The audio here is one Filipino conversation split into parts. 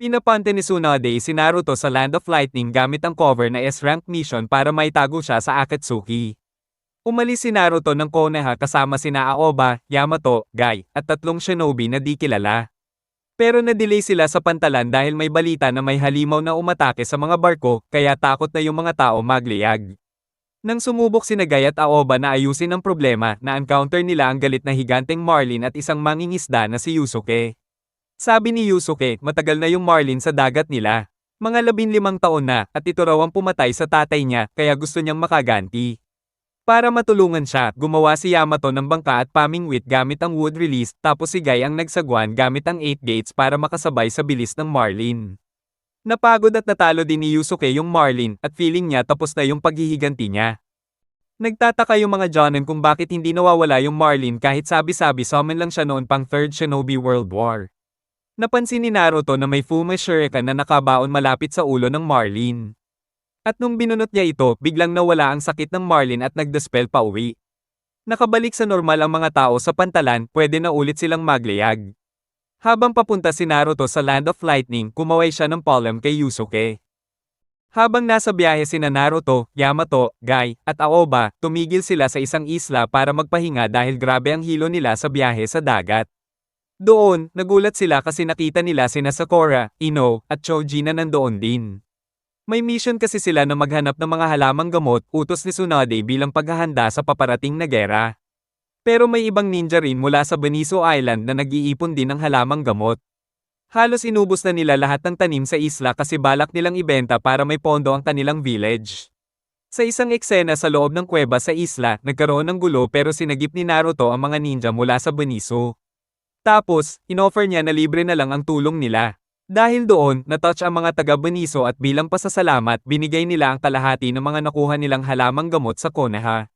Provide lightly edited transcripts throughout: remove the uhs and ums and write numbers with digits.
Pinapante ni Tsunade si Naruto sa Land of Lightning gamit ang cover na S-rank mission para maitago siya sa Akatsuki. Umalis si Naruto ng Konoha kasama sina Aoba, Yamato, Gai, at tatlong shinobi na di kilala. Pero na-delay sila sa pantalan dahil may balita na may halimaw na umatake sa mga barko, kaya takot na yung mga tao magliyag. Nang sumubok si Gai at Aoba na ayusin ang problema, na-encounter nila ang galit na higanteng Marlin at isang mangingisda na si Yusuke. Sabi ni Yusuke, matagal na yung Marlin sa dagat nila. Mga 15 taon na, at ito raw ang pumatay sa tatay niya, kaya gusto niyang makaganti. Para matulungan siya, gumawa si Yamato ng bangka at pamingwit gamit ang wood release, tapos si Gai ang nagsagwan gamit ang 8 gates para makasabay sa bilis ng Marlin. Napagod at natalo din ni Yusuke yung Marlin, at feeling niya tapos na yung paghihiganti niya. Nagtataka yung mga Jonin kung bakit hindi nawawala yung Marlin kahit sabi-sabi summon lang siya noon pang 3rd Shinobi World War. Napansin ni Naruto na may Fume Shuriken na nakabaon malapit sa ulo ng Marlin. At nung binunot niya ito, biglang nawala ang sakit ng Marlin at nagdispel pa uwi. Nakabalik sa normal ang mga tao sa pantalan, pwede na ulit silang magliyag. Habang papunta si Naruto sa Land of Lightning, kumaway siya ng palm kay Yusuke. Habang nasa biyahe sina Naruto, Yamato, Gai, at Aoba, tumigil sila sa isang isla para magpahinga dahil grabe ang hilo nila sa biyahe sa dagat. Doon, nagulat sila kasi nakita nila sina Sakura, Ino, at Choji na nandoon din. May mission kasi sila na maghanap ng mga halamang gamot, utos ni Tsunade bilang paghahanda sa paparating na gera. Pero may ibang ninja rin mula sa Beniso Island na nag-iipon din ng halamang gamot. Halos inubos na nila lahat ng tanim sa isla kasi balak nilang ibenta para may pondo ang kanilang village. Sa isang eksena sa loob ng kuweba sa isla, nagkaroon ng gulo pero sinagip ni Naruto ang mga ninja mula sa Beniso. Tapos, inoffer niya na libre na lang ang tulong nila. Dahil doon, natouch ang mga taga-Beniso at bilang pasasalamat, binigay nila ang kalahati ng mga nakuha nilang halamang gamot sa Konoha.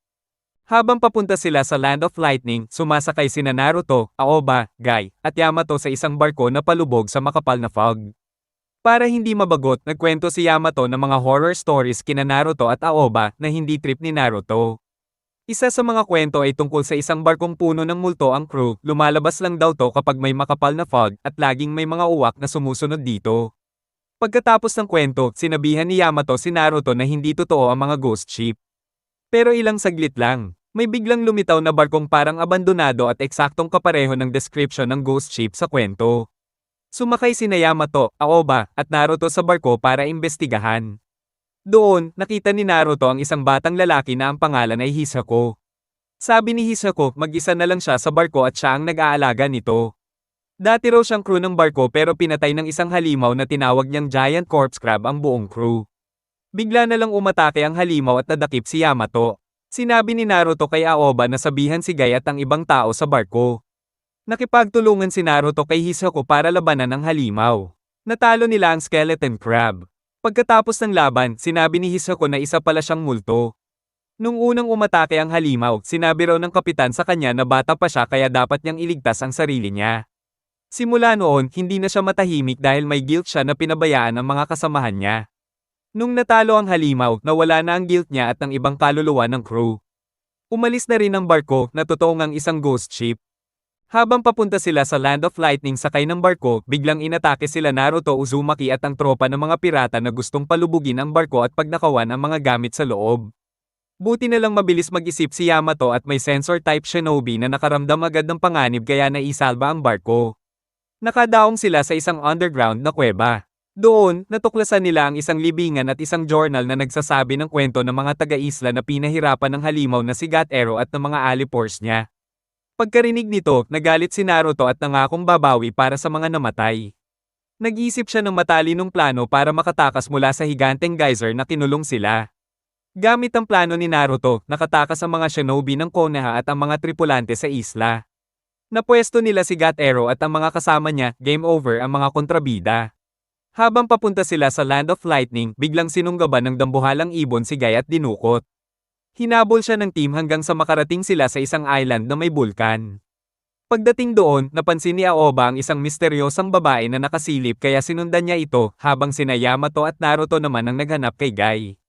Habang papunta sila sa Land of Lightning, sumasakay sina Naruto, Aoba, Gai, at Yamato sa isang barko na palubog sa makapal na fog. Para hindi mabagot, nagkwento si Yamato ng mga horror stories kina Naruto at Aoba na hindi trip ni Naruto. Isa sa mga kwento ay tungkol sa isang barkong puno ng multo ang crew, lumalabas lang daw to kapag may makapal na fog at laging may mga uwak na sumusunod dito. Pagkatapos ng kwento, sinabihan ni Yamato si Naruto na hindi totoo ang mga ghost ship. Pero ilang saglit lang, may biglang lumitaw na barkong parang abandonado at eksaktong kapareho ng description ng ghost ship sa kwento. Sumakay sina Yamato, Aoba, at Naruto sa barko para imbestigahan. Doon, nakita ni Naruto ang isang batang lalaki na ang pangalan ay Hisako. Sabi ni Hisako, mag-isa na lang siya sa barko at siya ang nag-aalaga nito. Dati raw siyang crew ng barko pero pinatay ng isang halimaw na tinawag niyang Giant Corpse Crab ang buong crew. Bigla na lang umatake ang halimaw at nadakip si Yamato. Sinabi ni Naruto kay Aoba na sabihan si Gai at ang ibang tao sa barko. Nakipagtulungan si Naruto kay Hisako para labanan ang halimaw. Natalo nila ang Skeleton Crab. Pagkatapos ng laban, sinabi ni Hisako na isa pala siyang multo. Nung unang umatake ang halimaw, sinabi raw ng kapitan sa kanya na bata pa siya kaya dapat niyang iligtas ang sarili niya. Simula noon, hindi na siya matahimik dahil may guilt siya na pinabayaan ang mga kasamahan niya. Nung natalo ang halimaw, nawala na ang guilt niya at ang ibang kaluluwa ng crew. Umalis na rin ang barko na totoo ngang isang ghost ship. Habang papunta sila sa Land of Lightning sakay ng barko, biglang inatake sila Naruto, Uzumaki at ang tropa ng mga pirata na gustong palubugin ang barko at pagnakawan ang mga gamit sa loob. Buti na lang mabilis mag-isip si Yamato at may sensor-type shinobi na nakaramdam agad ng panganib kaya naisalba ang barko. Nakadaong sila sa isang underground na kuweba. Doon, natuklasan nila ang isang libingan at isang journal na nagsasabi ng kwento ng mga taga-isla na pinahirapan ng halimaw na si Gat-Ero at ng mga alipores niya. Pagkarinig nito, nagalit si Naruto at nangakong babawi para sa mga namatay. Nag-isip siya ng matalinong plano para makatakas mula sa higanteng geyser na kinulong sila. Gamit ang plano ni Naruto, nakatakas ang mga shinobi ng Konoha at ang mga tripulante sa isla. Napwesto nila si Gat-Ero at ang mga kasama niya, game over ang mga kontrabida. Habang papunta sila sa Land of Lightning, biglang sinunggaban ng dambuhalang ibon si Gai at dinukot. Hinabol siya ng team hanggang sa makarating sila sa isang island na may bulkan. Pagdating doon, napansin ni Aoba ang isang misteryosang babae na nakasilip kaya sinundan niya ito, habang sina Yamato at Naruto naman ang naghanap kay Gai.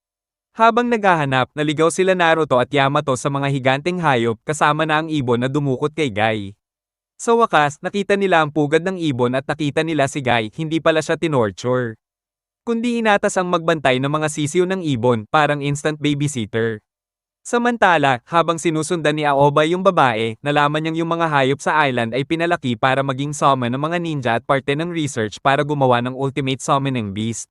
Habang naghahanap, naligaw sila Naruto at Yamato sa mga higanteng hayop kasama na ang ibon na dumukot kay Gai. Sa wakas, nakita nila ang pugad ng ibon at nakita nila si Guy, hindi pala siya tinorture. Kundi inatas ang magbantay ng mga sisiw ng ibon, parang instant babysitter. Samantala, habang sinusundan ni Aoba yung babae, nalaman niyang yung mga hayop sa island ay pinalaki para maging summon ng mga ninja at parte ng research para gumawa ng ultimate summoning beast.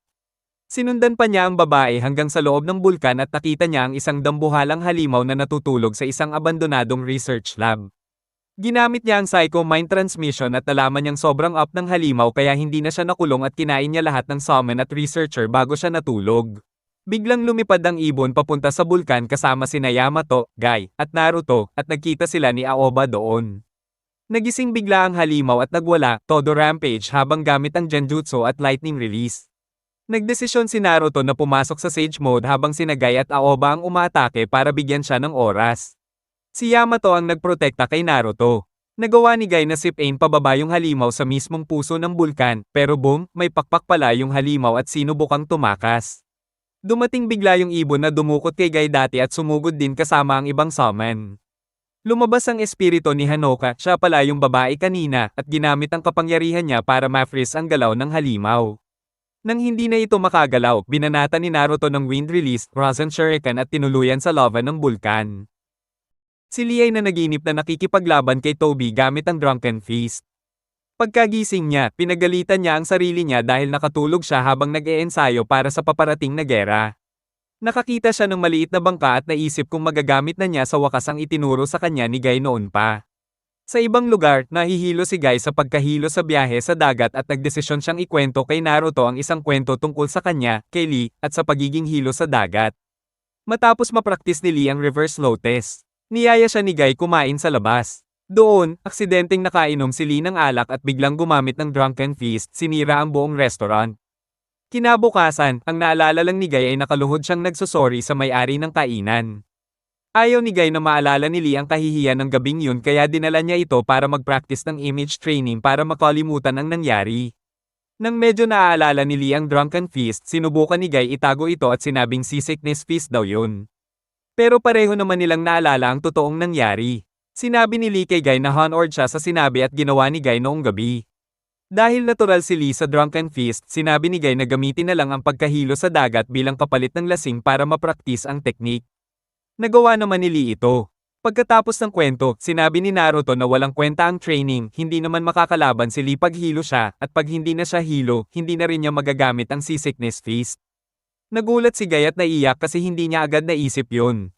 Sinundan pa niya ang babae hanggang sa loob ng bulkan at nakita niya ang isang dambuhalang halimaw na natutulog sa isang abandonadong research lab. Ginamit niya ang psycho mind transmission at nalaman niyang sobrang up ng halimaw kaya hindi na siya nakulong at kinain niya lahat ng summon at researcher bago siya natulog. Biglang lumipad ang ibon papunta sa bulkan kasama sina Yamato, Guy, at Naruto, at nagkita sila ni Aoba doon. Nagising bigla ang halimaw at nagwala, todo rampage habang gamit ang Genjutsu at lightning release. Nagdesisyon si Naruto na pumasok sa Sage Mode habang sina Guy at Aoba ang umaatake para bigyan siya ng oras. Si Yamato ang nagprotekta kay Naruto. Nagawa ni Guy na sip-aim pababa yung halimaw sa mismong puso ng bulkan, pero boom, may pakpak pala yung halimaw at sinubukang tumakas. Dumating bigla yung ibon na dumukot kay Guy dati at sumugod din kasama ang ibang summon. Lumabas ang espiritu ni Hanoka, siya pala yung babae kanina, at ginamit ang kapangyarihan niya para ma-freeze ang galaw ng halimaw. Nang hindi na ito makagalaw, binanata ni Naruto ng wind release, Rasen Shuriken at tinuluyan sa lava ng bulkan. Si Lee ay nanaginip na nakikipaglaban kay Toby gamit ang Drunken Fist. Pagkagising niya, pinagalitan niya ang sarili niya dahil nakatulog siya habang nag-eensayo para sa paparating na gera. Nakakita siya ng maliit na bangka at naisip kung magagamit na niya sa wakas ang itinuro sa kanya ni Guy noon pa. Sa ibang lugar, nahihilo si Guy sa pagkahilo sa biyahe sa dagat at nagdesisyon siyang ikwento kay Naruto ang isang kwento tungkol sa kanya, kay Lee, at sa pagiging hilo sa dagat. Matapos mapraktis ni Lee ang reverse lotus, niyaya siya ni Guy kumain sa labas. Doon, aksidenteng nakainom si Lee ng alak at biglang gumamit ng Drunken Fist, sinira ang buong restaurant. Kinabukasan, ang naalala lang ni Guy ay nakaluhod siyang nagsusorry sa may-ari ng kainan. Ayaw ni Guy na maalala ni Lee ang kahihiyan ng gabing yun kaya dinala niya ito para mag-practice ng image training para makalimutan ang nangyari. Nang medyo naaalala ni Lee ang Drunken Fist, sinubukan ni Guy itago ito at sinabing seasickness fist daw yun. Pero pareho naman nilang naalala ang totoong nangyari. Sinabi ni Lee kay Guy na honored siya sa sinabi at ginawa ni Guy noong gabi. Dahil natural si Lee sa Drunken Fist, sinabi ni Guy na gamitin na lang ang pagkahilo sa dagat bilang kapalit ng lasing para mapraktis ang teknik. Nagawa naman ni Lee ito. Pagkatapos ng kwento, sinabi ni Naruto na walang kwenta ang training, hindi naman makakalaban si Lee pag hilo siya, at pag hindi na siya hilo, hindi na rin niya magagamit ang seasickness fist. Nagulat si Guy at naiyak kasi hindi niya agad naisip yun.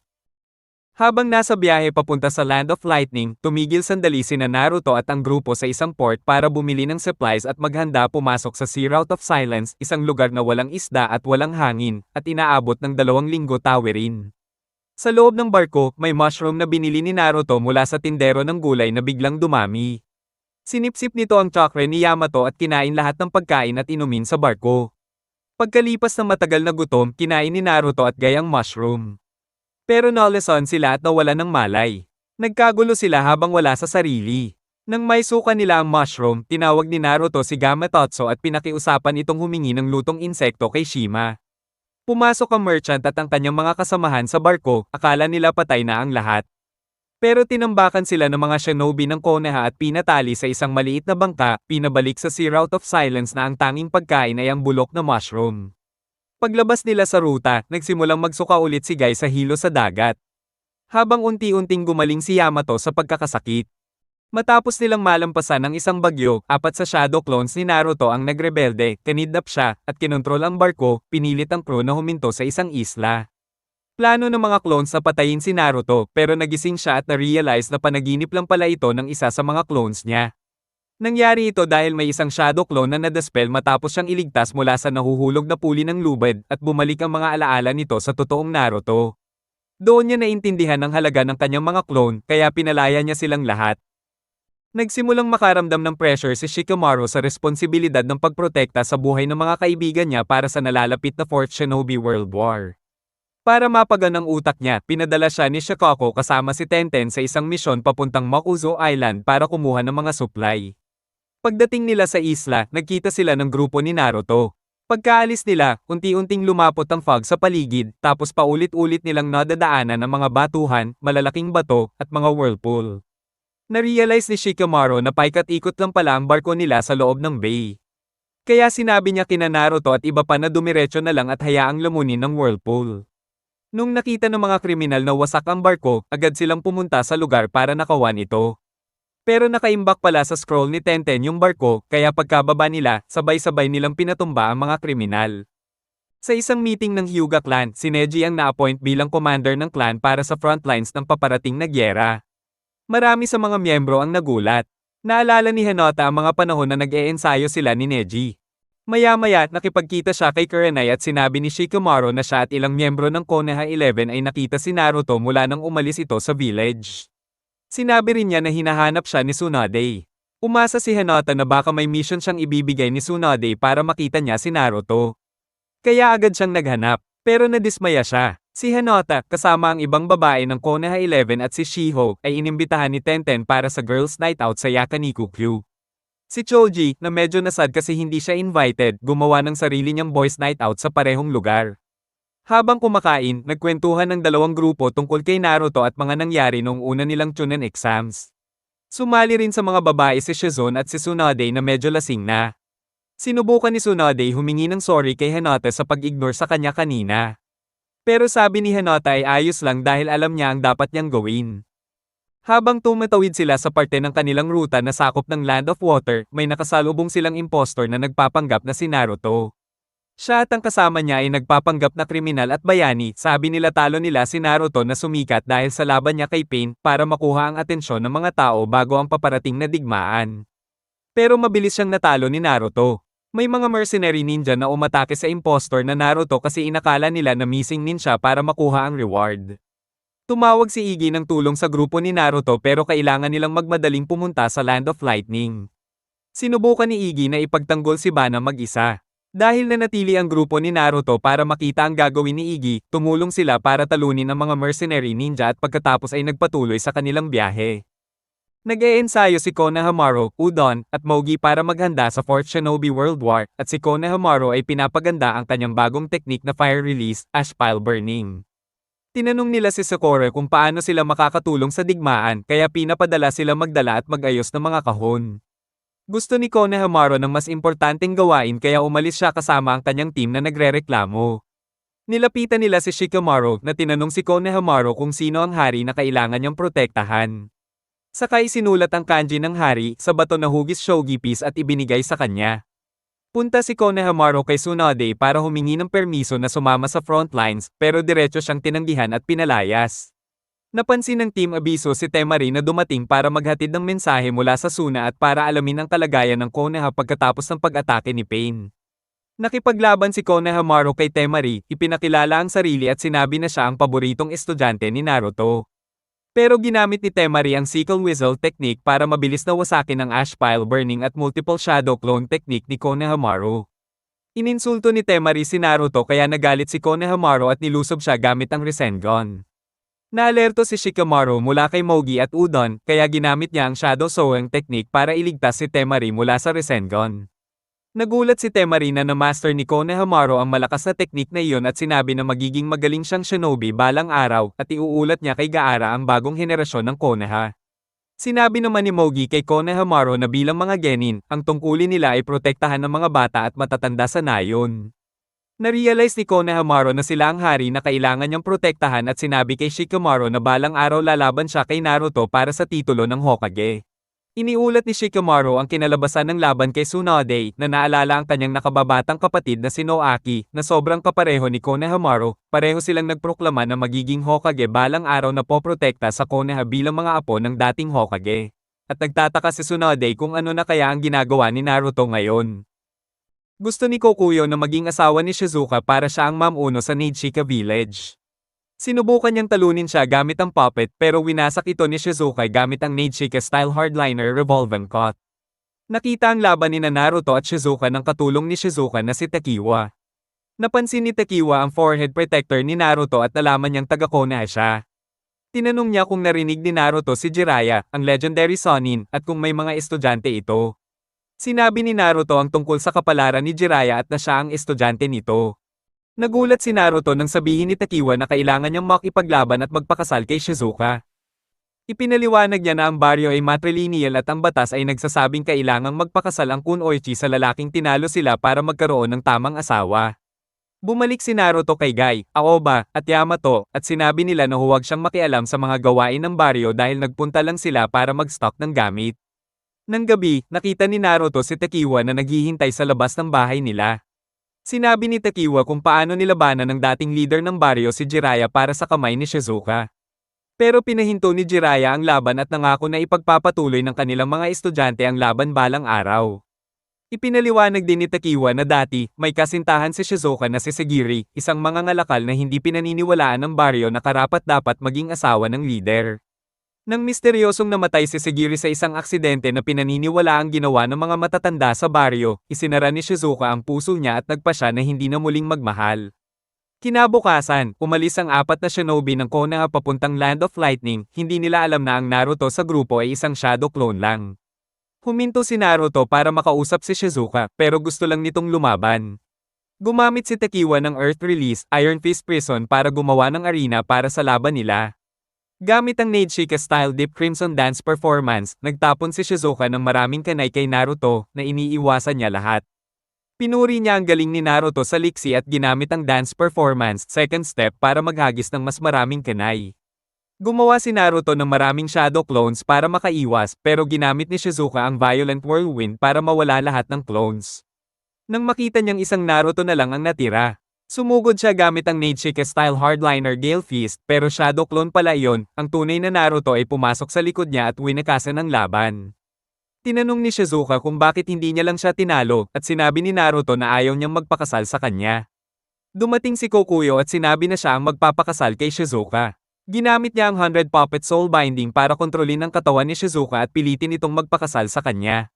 Habang nasa biyahe papunta sa Land of Lightning, tumigil sandali sina Naruto at ang grupo sa isang port para bumili ng supplies at maghanda pumasok sa Sea Route of Silence, isang lugar na walang isda at walang hangin, at inaabot ng 2 linggo tawirin. Sa loob ng barko, may mushroom na binili ni Naruto mula sa tindero ng gulay na biglang dumami. Sinipsip nito ang chakra ni Yamato at kinain lahat ng pagkain at inumin sa barko. Pagkalipas ng matagal na gutom, kinain ni Naruto at Guy ang mushroom. Pero naleson sila at nawala ng malay. Nagkagulo sila habang wala sa sarili. Nang may suka nila ang mushroom, tinawag ni Naruto si Gamatotsu at pinakiusapan itong humingi ng lutong insekto kay Shima. Pumasok ang merchant at ang kanyang mga kasamahan sa barko, akala nila patay na ang lahat. Pero tinambakan sila ng mga shinobi ng Konoha at pinatali sa isang maliit na bangka, pinabalik sa Sea Route of Silence na ang tanging pagkain ay ang bulok na mushroom. Paglabas nila sa ruta, nagsimulang magsuka ulit si Guy sa hilo sa dagat. Habang unti-unting gumaling si Yamato sa pagkakasakit. Matapos nilang malampasan ang isang bagyo, 4 sa shadow clones ni Naruto ang nagrebelde, kinidnap siya, at kinontrol ang barko, pinilit ang crew na huminto sa isang isla. Plano ng mga clones na patayin si Naruto, pero nagising siya at na-realize na panaginip lang pala ito ng isa sa mga clones niya. Nangyari ito dahil may isang shadow clone na nadaspel matapos siyang iligtas mula sa nahuhulog na puli ng lubid at bumalik ang mga alaala nito sa totoong Naruto. Doon niya naintindihan ang halaga ng kanyang mga clone, kaya pinalaya niya silang lahat. Nagsimulang makaramdam ng pressure si Shikamaru sa responsibilidad ng pagprotekta sa buhay ng mga kaibigan niya para sa nalalapit na 4th Shinobi World War. Para mapagan ang utak niya, pinadala siya ni Shikako kasama si Tenten sa isang misyon papuntang Makuzo Island para kumuha ng mga supply. Pagdating nila sa isla, nagkita sila ng grupo ni Naruto. Pagkaalis nila, unti-unting lumapot ang fog sa paligid, tapos paulit-ulit nilang nadadaanan ang mga batuhan, malalaking bato, at mga whirlpool. Narealize ni Shikamaru na paikat-ikot lang pala ang barko nila sa loob ng bay. Kaya sinabi niya kina Naruto at iba pa na dumiretso na lang at hayaang lamunin ng whirlpool. Nung nakita ng mga kriminal na wasak ang barko, agad silang pumunta sa lugar para nakawan ito. Pero nakaimbak pala sa scroll ni Tenten yung barko, kaya pagkababa nila, sabay-sabay nilang pinatumba ang mga kriminal. Sa isang meeting ng Hyuga clan, si Neji ang na-appoint bilang commander ng clan para sa frontlines ng paparating na gyera. Marami sa mga miyembro ang nagulat. Naalala ni Hinata ang mga panahon na nag-e-ensayo sila ni Neji. Maya-maya, nakipagkita siya kay Kurenai at sinabi ni Shikamaru na siya at ilang miyembro ng Konoha 11 ay nakita si Naruto mula nang umalis ito sa village. Sinabi rin niya na hinahanap siya ni Tsunade. Umasa si Hinata na baka may mission siyang ibibigay ni Tsunade para makita niya si Naruto. Kaya agad siyang naghanap, pero nadismaya siya. Si Hinata, kasama ang ibang babae ng Konoha 11 at si Shiho, ay inimbitahan ni Tenten para sa girls' night out sa Yakiniku-kyu. Si Choji, na medyo nasad kasi hindi siya invited, gumawa ng sarili niyang boys' night out sa parehong lugar. Habang kumakain, nagkwentuhan ng dalawang grupo tungkol kay Naruto at mga nangyari noong una nilang Chunin exams. Sumali rin sa mga babae si Shizune at si Tsunade na medyo lasing na. Sinubukan ni Tsunade humingi ng sorry kay Hinata sa pag-ignore sa kanya kanina. Pero sabi ni Hinata ay ayos lang dahil alam niya ang dapat niyang gawin. Habang tumatawid sila sa parte ng kanilang ruta na sakop ng Land of Water, may nakasalubong silang impostor na nagpapanggap na si Naruto. Siya at ang kasama niya ay nagpapanggap na kriminal at bayani, sabi nila talo nila si Naruto na sumikat dahil sa laban niya kay Pain para makuha ang atensyon ng mga tao bago ang paparating na digmaan. Pero mabilis siyang natalo ni Naruto. May mga mercenary ninja na umatake sa impostor na Naruto kasi inakala nila na missing ninja para makuha ang reward. Tumawag si Iggy ng tulong sa grupo ni Naruto pero kailangan nilang magmadaling pumunta sa Land of Lightning. Sinubukan ni Iggy na ipagtanggol si Bana mag-isa. Dahil nanatili ang grupo ni Naruto para makita ang gagawin ni Iggy, tumulong sila para talunin ang mga mercenary ninja at pagkatapos ay nagpatuloy sa kanilang biyahe. Nag-e-ensayo si Konohamaru, Udon, at Mogi para maghanda sa 4th Shinobi World War, at si Konohamaru ay pinapaganda ang kanyang bagong teknik na fire release, ash pile burning. Tinanong nila si Sakura kung paano sila makakatulong sa digmaan, kaya pinapadala sila magdala at mag-ayos ng mga kahon. Gusto ni Konohamaru ng mas importanteng gawain kaya umalis siya kasama ang kanyang team na nagrereklamo. Nilapitan nila si Shikamaru na tinanong si Konohamaru kung sino ang hari na kailangan niyang protektahan. Sakay sinulat ang kanji ng hari sa bato na hugis shogi piece at ibinigay sa kanya. Punta si Konohamaru kay Tsunade para humingi ng permiso na sumama sa frontlines pero diretso siyang tinanggihan at pinalayas. Napansin ng Team Abiso si Temari na dumating para maghatid ng mensahe mula sa Suna at para alamin ang kalagayan ng Konoha pagkatapos ng pag-atake ni Pain. Nakipaglaban si Konohamaru kay Temari, ipinakilala ang sarili at sinabi na siya ang paboritong estudyante ni Naruto. Pero ginamit ni Temari ang sickle whistle technique para mabilis na wasakin ang ash pile burning at multiple shadow clone technique ni Konohamaru. Ininsulto ni Temari si Naruto kaya nagalit si Konohamaru at nilusob siya gamit ang Rasengan. Naalerto si Shikamaru mula kay Mogi at Udon kaya ginamit niya ang shadow sewing technique para iligtas si Temari mula sa Rasengan. Nagulat si Temari na na-master ni Konohamaru ang malakas na teknik na iyon at sinabi na magiging magaling siyang shinobi balang araw at iuulat niya kay Gaara ang bagong henerasyon ng Konoha. Sinabi naman ni Mogi kay Konohamaru na bilang mga genin, ang tungkulin nila ay protektahan ng mga bata at matatanda sa nayon. Narealize ni Konohamaru na sila ang hari na kailangan niyang protektahan at sinabi kay Shikamaru na balang araw lalaban siya kay Naruto para sa titulo ng Hokage. Iniulat ni Shikamaru ang kinalabasan ng laban kay Tsunade na naalala ang kanyang nakababatang kapatid na si Noaki na sobrang kapareho ni Konohamaru, pareho silang nagproklama na magiging Hokage balang araw na poprotekta sa Konoha bilang mga apo ng dating Hokage. At nagtataka si Tsunade kung ano na kaya ang ginagawa ni Naruto ngayon. Gusto ni Kokuyo na maging asawa ni Shizuka para siya ang mamuno sa Nijika Village. Sinubukan niyang talunin siya gamit ang puppet pero winasak ito ni Shizuka gamit ang Nijika-style hardliner revolving cut. Nakita ang laban ni Naruto at Shizuka ng katulong ni Shizuka na si Takiwa. Napansin ni Takiwa ang forehead protector ni Naruto at nalaman niyang taga-Konoha siya. Tinanong niya kung narinig ni Naruto si Jiraiya, ang legendary Sannin, at kung may mga estudyante ito. Sinabi ni Naruto ang tungkol sa kapalaran ni Jiraiya at na siya ang estudyante nito. Nagulat si Naruto nang sabihin ni Takiwa na kailangan niyang makipaglaban at magpakasal kay Shizuka. Ipinaliwanag niya na ang baryo ay matrilineal at ang batas ay nagsasabing kailangang magpakasal ang kunoichi sa lalaking tinalo sila para magkaroon ng tamang asawa. Bumalik si Naruto kay Guy, Aoba, at Yamato, at sinabi nila na huwag siyang makialam sa mga gawain ng baryo dahil nagpunta lang sila para mag-stock ng gamit. Nang gabi, nakita ni Naruto si Takiwa na naghihintay sa labas ng bahay nila. Sinabi ni Takiwa kung paano nilabanan ng dating leader ng baryo si Jiraiya para sa kamay ni Shizuka. Pero pinahinto ni Jiraiya ang laban at nangako na ipagpapatuloy ng kanilang mga estudyante ang laban balang araw. Ipinaliwanag din ni Takiwa na dati, may kasintahan si Shizuka na si Sagiri, isang mangangalakal na hindi pinaniniwalaan ng baryo na karapat-dapat maging asawa ng leader. Nang misteryosong namatay si Sagiri sa isang aksidente na pinaniniwala ang ginawa ng mga matatanda sa baryo, isinara ni Shizuka ang puso niya at nagpa siya na hindi na muling magmahal. Kinabukasan, umalis ang 4 na shinobi ng Konoha papuntang Land of Lightning, hindi nila alam na ang Naruto sa grupo ay isang shadow clone lang. Huminto si Naruto para makausap si Shizuka, pero gusto lang nitong lumaban. Gumamit si Takiwa ng Earth Release, Iron Fist Prison para gumawa ng arena para sa laban nila. Gamit ang Neijika-style Deep Crimson Dance performance, nagtapon si Shizuka ng maraming kanay kay Naruto na iniiwasan niya lahat. Pinuri niya ang galing ni Naruto sa liksi at ginamit ang dance performance, second step para maghagis ng mas maraming kanay. Gumawa si Naruto ng maraming shadow clones para makaiwas, pero ginamit ni Shizuka ang Violent Whirlwind para mawala lahat ng clones. Nang makita niyang isang Naruto na lang ang natira, sumugod siya gamit ang Neijika-style Hardliner Gale Fist, pero shadow clone pala iyon. Ang tunay na Naruto ay pumasok sa likod niya at winakasan ang laban. Tinanong ni Shizuka kung bakit hindi niya lang siya tinalo, at sinabi ni Naruto na ayaw niyang magpakasal sa kanya. Dumating si Kokuyo at sinabi na siya ang magpapakasal kay Shizuka. Ginamit niya ang 100 Puppet Soul Binding para kontrolin ang katawan ni Shizuka at pilitin itong magpakasal sa kanya.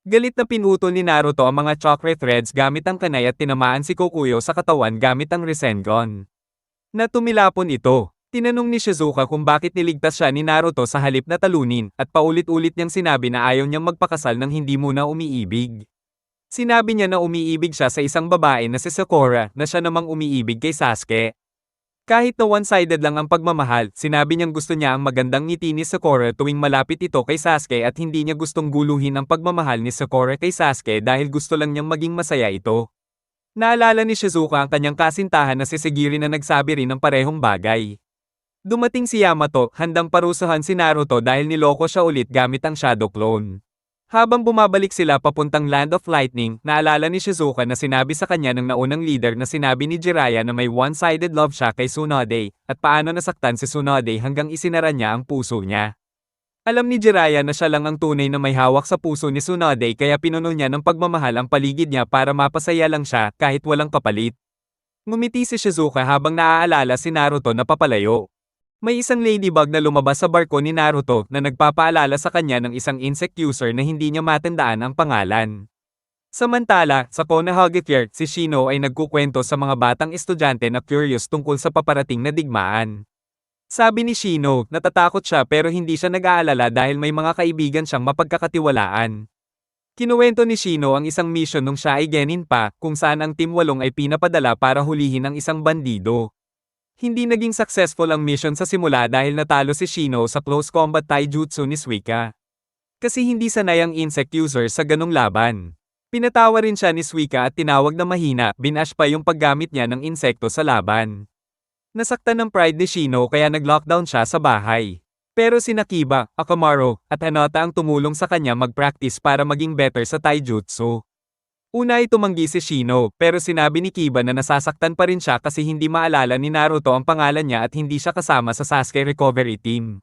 Galit na pinutol ni Naruto ang mga chakra threads gamit ang kanay at tinamaan si Kokuyo sa katawan gamit ang Rasengan. Tumilapon ito. Tinanong ni Shizuka kung bakit niligtas siya ni Naruto sa halip na talunin, at paulit-ulit niyang sinabi na ayaw niyang magpakasal nang hindi muna umiibig. Sinabi niya na umiibig siya sa isang babae na si Sakura, na siya namang umiibig kay Sasuke. Kahit na one-sided lang ang pagmamahal, sinabi niyang gusto niya ang magandang ngiti ni Sakura tuwing malapit ito kay Sasuke at hindi niya gustong guluhin ang pagmamahal ni Sakura kay Sasuke dahil gusto lang niyang maging masaya ito. Naalala ni Shizuka ang kanyang kasintahan na si Sagiri na nagsabi rin ng parehong bagay. Dumating si Yamato, handang parusahan si Naruto dahil niloko siya ulit gamit ang Shadow Clone. Habang bumabalik sila papuntang Land of Lightning, naalala ni Shizuka na sinabi sa kanya ng naunang leader na sinabi ni Jiraiya na may one-sided love siya kay Tsunade, at paano nasaktan si Tsunade hanggang isinara niya ang puso niya. Alam ni Jiraiya na siya lang ang tunay na may hawak sa puso ni Tsunade kaya pinuno niya ng pagmamahal ang paligid niya para mapasaya lang siya kahit walang kapalit. Ngumiti si Shizuka habang naaalala si Naruto na papalayo. May isang ladybug na lumabas sa barko ni Naruto na nagpapaalala sa kanya ng isang insect user na hindi niya matandaan ang pangalan. Samantala, sa Konoha Fair, si Shino ay nagkukwento sa mga batang estudyante na curious tungkol sa paparating na digmaan. Sabi ni Shino, natatakot siya pero hindi siya nag-aalala dahil may mga kaibigan siyang mapagkakatiwalaan. Kinuwento ni Shino ang isang mission nung siya ay genin pa, kung saan ang Team 8 ay pinapadala para hulihin ang isang bandido. Hindi naging successful ang mission sa simula dahil natalo si Shino sa close combat taijutsu ni Suika. Kasi hindi sanay ang insect user sa ganong laban. Pinatawa rin siya ni Suika at tinawag na mahina, binash pa yung paggamit niya ng insekto sa laban. Nasaktan ng pride ni Shino kaya nag-lockdown siya sa bahay. Pero si Nakiba, Akamaru, at Hinata ang tumulong sa kanya mag-practice para maging better sa taijutsu. Una ay tumanggi si Shino, pero sinabi ni Kiba na nasasaktan pa rin siya kasi hindi maalala ni Naruto ang pangalan niya at hindi siya kasama sa Sasuke recovery team.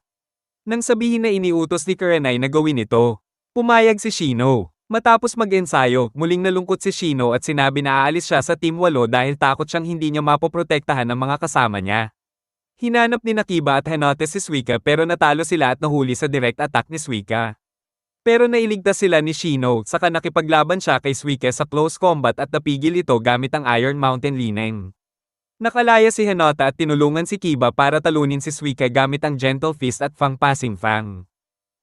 Nang sabihin na iniutos ni Kurenai na gawin ito, pumayag si Shino. Matapos mag-ensayo, muling nalungkot si Shino at sinabi na aalis siya sa Team 8 dahil takot siyang hindi niya mapoprotektahan ng mga kasama niya. Hinanap ni Nakiba at Hinata si Suika pero natalo sila at nahuli sa direct attack ni Suika. Pero nailigtas sila ni Shino, saka nakipaglaban siya kay Suika sa close combat at napigil ito gamit ang Iron Mountain Lineng. Nakalaya si Hinata at tinulungan si Kiba para talunin si Suika gamit ang Gentle Fist at Fang Passing Fang.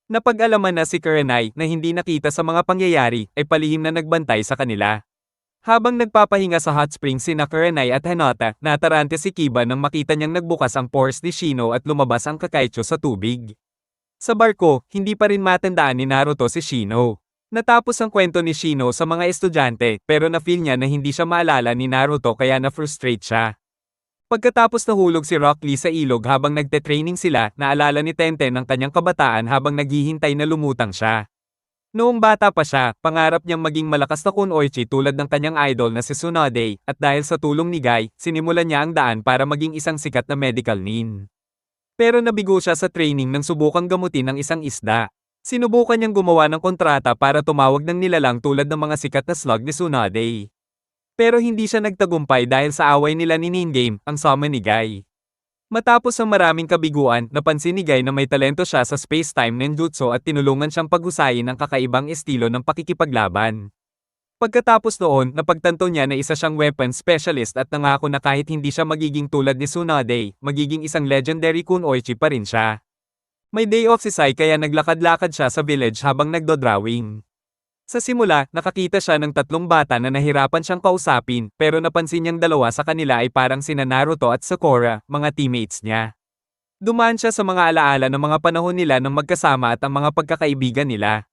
Napag-alaman na si Kurenai na hindi nakita sa mga pangyayari, ay palihim na nagbantay sa kanila. Habang nagpapahinga sa hot spring sina Kurenai at Hinata, natarante si Kiba nang makita niyang nagbukas ang pores ni Shino at lumabas ang Kakaitsu sa tubig. Sa barko, hindi pa rin matandaan ni Naruto si Shino. Natapos ang kwento ni Shino sa mga estudyante, pero na-feel niya na hindi siya maalala ni Naruto kaya na-frustrate siya. Pagkatapos nahulog si Rock Lee sa ilog habang nagte-training sila, naalala ni Tenten ang kanyang kabataan habang naghihintay na lumutang siya. Noong bata pa siya, pangarap niyang maging malakas na kunoichi tulad ng kanyang idol na si Tsunade, at dahil sa tulong ni Guy, sinimulan niya ang daan para maging isang sikat na medical nin. Pero nabigo siya sa training nang subukang gamutin ng isang isda. Sinubukan niyang gumawa ng kontrata para tumawag ng nilalang tulad ng mga sikat na slug ni Tsunade. Pero hindi siya nagtagumpay dahil sa away nila ni Ningame, ang summon ni Guy. Matapos ang maraming kabiguan, napansin ni Guy na may talento siya sa space-time ninjutsu at tinulungan siyang paghusayin ang kakaibang estilo ng pakikipaglaban. Pagkatapos noon, napagtanto niya na isa siyang weapon specialist at nangako na kahit hindi siya magiging tulad ni Tsunade, magiging isang legendary kunoichi pa rin siya. May day off si Sai kaya naglakad-lakad siya sa village habang nagdo-drawing. Sa simula, nakakita siya ng tatlong bata na nahirapan siyang kausapin, pero napansin niyang dalawa sa kanila ay parang sina Naruto at Sakura, mga teammates niya. Dumaan siya sa mga alaala ng mga panahon nila ng magkasama at ang mga pagkakaibigan nila.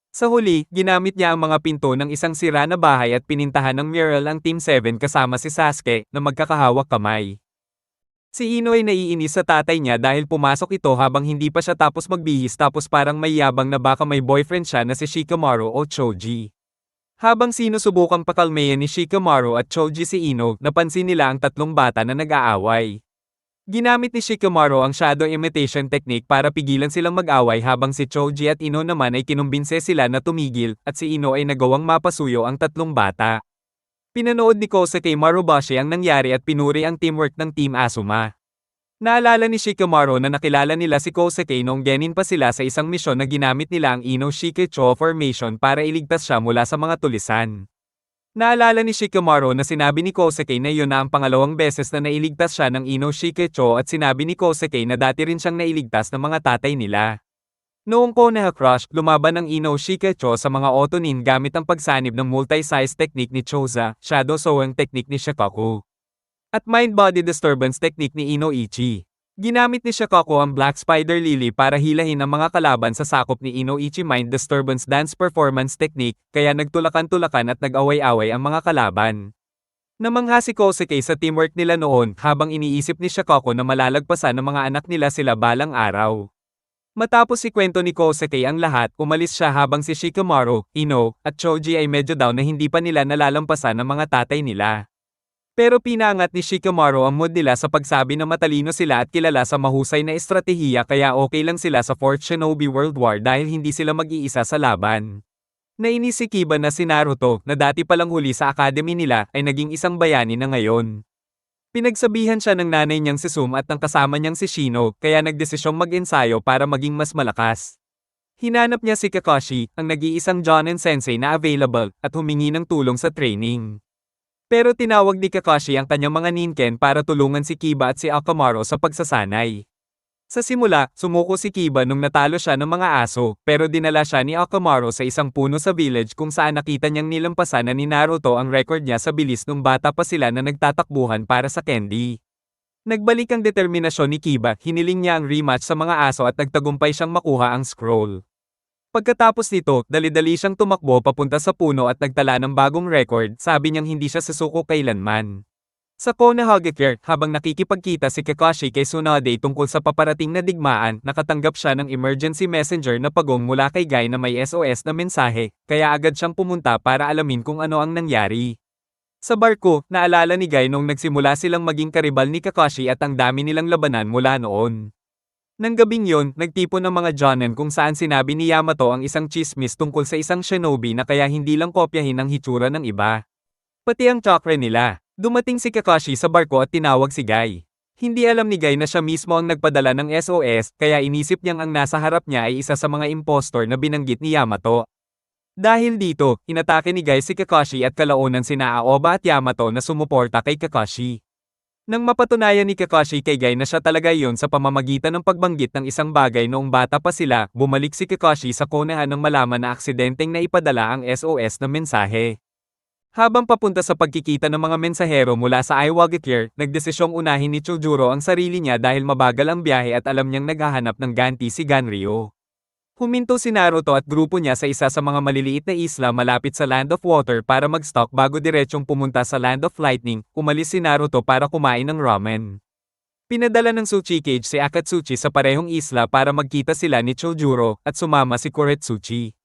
Sa huli, ginamit niya ang mga pinto ng isang sira na bahay at pinintahan ng mural ang Team 7 kasama si Sasuke, na magkakahawak kamay. Si Ino ay naiinis sa tatay niya dahil pumasok ito habang hindi pa siya tapos magbihis tapos parang may yabang na baka may boyfriend siya na si Shikamaru o Choji. Habang sinusubukang pakalmayan ni Shikamaru at Choji si Ino, napansin nila ang tatlong bata na nag-aaway. Ginamit ni Shikamaru ang shadow imitation technique para pigilan silang mag-away habang si Choji at Ino naman ay kinumbinse sila na tumigil at si Ino ay nagawang mapasuyo ang tatlong bata. Pinanood ni Kosuke Maruboshi ang nangyari at pinuri ang teamwork ng Team Asuma. Naalala ni Shikamaru na nakilala nila si Kosuke noong genin pa sila sa isang misyon na ginamit nila ang Ino Shikicho formation para iligtas siya mula sa mga tulisan. Naalala ni Shikamaru na sinabi ni Kosuke na iyon na ang pangalawang beses na nailigtas siya ng Ino Shikicho at sinabi ni Kosuke na dati rin siyang nailigtas ng mga tatay nila. Noong Konoha Crush, lumaban ang Ino Shikicho sa mga Otonin gamit ang pagsanib ng multi-size technique ni Choza, Shadow Sowing technique ni Shikaku, at Mind-Body Disturbance technique ni Inoichi. Ginamit ni Shikaku ang Black Spider Lily para hilahin ang mga kalaban sa sakop ni Inoichi Mind Disturbance Dance Performance technique, kaya nagtulakan-tulakan at nag-away-away ang mga kalaban. Namangha si Kosuke sa teamwork nila noon habang iniisip ni Shikaku na malalagpasan ng mga anak nila sila balang araw. Matapos ikwento ni Kosuke ang lahat, umalis siya habang si Shikamaru, Ino, at Choji ay medyo down na hindi pa nila nalalampasan ng mga tatay nila. Pero pinaangat ni Shikamaru ang mood nila sa pagsabi na matalino sila at kilala sa mahusay na estratehiya kaya okay lang sila sa 4th Shinobi World War dahil hindi sila mag-iisa sa laban. Nainis si Kiba na si Naruto, na dati palang huli sa academy nila, ay naging isang bayani na ngayon. Pinagsabihan siya ng nanay niyang si Sum at ng kasama niyang si Shino, kaya nagdesisyong mag-ensayo para maging mas malakas. Hinanap niya si Kakashi, ang nag-iisang Jonin Sensei na available, at humingi ng tulong sa training. Pero tinawag ni Kakashi ang kanyang mga ninken para tulungan si Kiba at si Akamaru sa pagsasanay. Sa simula, sumuko si Kiba nung natalo siya ng mga aso, pero dinala siya ni Akamaru sa isang puno sa village kung saan nakita niyang nilampasan na ni Naruto ang record niya sa bilis nung bata pa sila na nagtatakbuhan para sa candy. Nagbalik ang determinasyon ni Kiba, hiniling niya ang rematch sa mga aso at nagtagumpay siyang makuha ang scroll. Pagkatapos nito, dali-dali siyang tumakbo papunta sa puno at nagtala ng bagong record, sabi niyang hindi siya susuko kailanman. Sa Konoha Gakure, habang nakikipagkita si Kakashi kay Tsunade tungkol sa paparating na digmaan, nakatanggap siya ng emergency messenger na pagong mula kay Guy na may SOS na mensahe, kaya agad siyang pumunta para alamin kung ano ang nangyari. Sa barko, naalala ni Guy nung nagsimula silang maging karibal ni Kakashi at ang dami nilang labanan mula noon. Nang gabing yon, nagtipon ng mga Jonin kung saan sinabi ni Yamato ang isang chismis tungkol sa isang shinobi na kaya hindi lang kopyahin ang hitsura ng iba, pati ang chakra nila. Dumating si Kakashi sa barko at tinawag si Guy. Hindi alam ni Guy na siya mismo ang nagpadala ng SOS, kaya inisip niyang ang nasa harap niya ay isa sa mga impostor na binanggit ni Yamato. Dahil dito, inatake ni Guy si Kakashi at kalaunan sina Aoba at Yamato na sumuporta kay Kakashi. Nang mapatunayan ni Kakashi kay Guy na siya talaga yon sa pamamagitan ng pagbanggit ng isang bagay noong bata pa sila, bumalik si Kakashi sa Konoha nang malaman na aksidenteng na ipadala ang SOS na mensahe. Habang papunta sa pagkikita ng mga mensahero mula sa Iwagakure, nagdesisyong unahin ni Chojuro ang sarili niya dahil mabagal ang biyahe at alam niyang naghahanap ng ganti si Ganryo. Huminto si Naruto at grupo niya sa isa sa mga maliliit na isla malapit sa Land of Water para mag-stock bago diretsong pumunta sa Land of Lightning. Umalis si Naruto para kumain ng ramen. Pinadala ng Tsuchikage si Akatsuchi sa parehong isla para magkita sila ni Chojuro at sumama si Koretsuchi.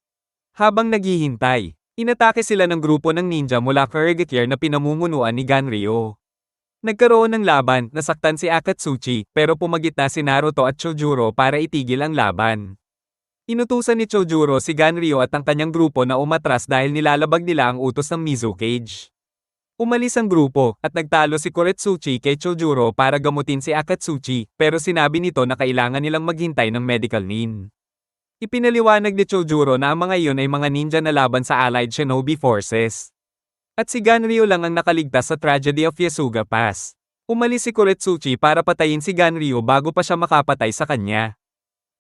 Habang naghihintay, inatake sila ng grupo ng ninja mula Kurigakure na pinamumunuan ni Ganryo. Nagkaroon ng laban, nasaktan si Akatsuchi, pero pumagitna si Naruto at Chojuro para itigil ang laban. Inutusan ni Chojuro si Ganryo at ang kanyang grupo na umatras dahil nilalabag nila ang utos ng Mizukage. Umalis ang grupo, at nagtalo si Koretsuchi kay Chojuro para gamutin si Akatsuchi, pero sinabi nito na kailangan nilang maghintay ng medical nin. Ipinaliwanag ni Chojuro na ang mga iyon ay mga ninja na laban sa Allied Shinobi Forces. At si Ganryo lang ang nakaligtas sa Tragedy of Yasuga Pass. Umalis si Koretsuchi para patayin si Ganryo bago pa siya makapatay sa kanya.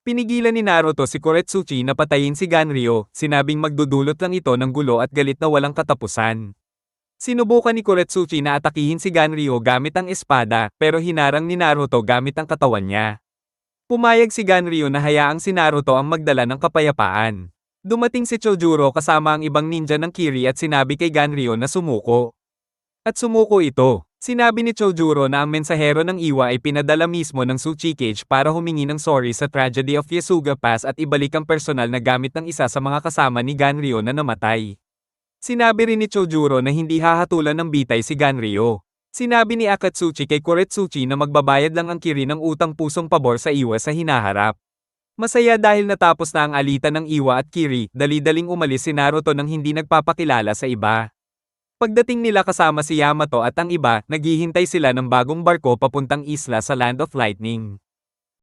Pinigilan ni Naruto si Koretsuchi na patayin si Ganryo, sinabing magdudulot lang ito ng gulo at galit na walang katapusan. Sinubukan ni Koretsuchi na atakihin si Ganryo gamit ang espada, pero hinarang ni Naruto gamit ang katawan niya. Pumayag si Ganryo na hayaang si Naruto ang magdala ng kapayapaan. Dumating si Chojuro kasama ang ibang ninja ng Kiri at sinabi kay Ganryo na sumuko. At sumuko ito. Sinabi ni Chojuro na ang mensahero ng Iwa ay pinadala mismo ng Tsuchikage para humingi ng sorry sa Tragedy of Yasuga Pass at ibalik ang personal na gamit ng isa sa mga kasama ni Ganryo na namatay. Sinabi rin ni Chojuro na hindi hahatulan ng bitay si Ganryo. Sinabi ni Akatsuchi kay Koretsuchi na magbabayad lang ang Kiri ng utang pusong pabor sa Iwa sa hinaharap. Masaya dahil natapos na ang alitan ng Iwa at Kiri, dali-daling umalis si Naruto nang hindi nagpapakilala sa iba. Pagdating nila kasama si Yamato at ang iba, naghihintay sila ng bagong barko papuntang isla sa Land of Lightning.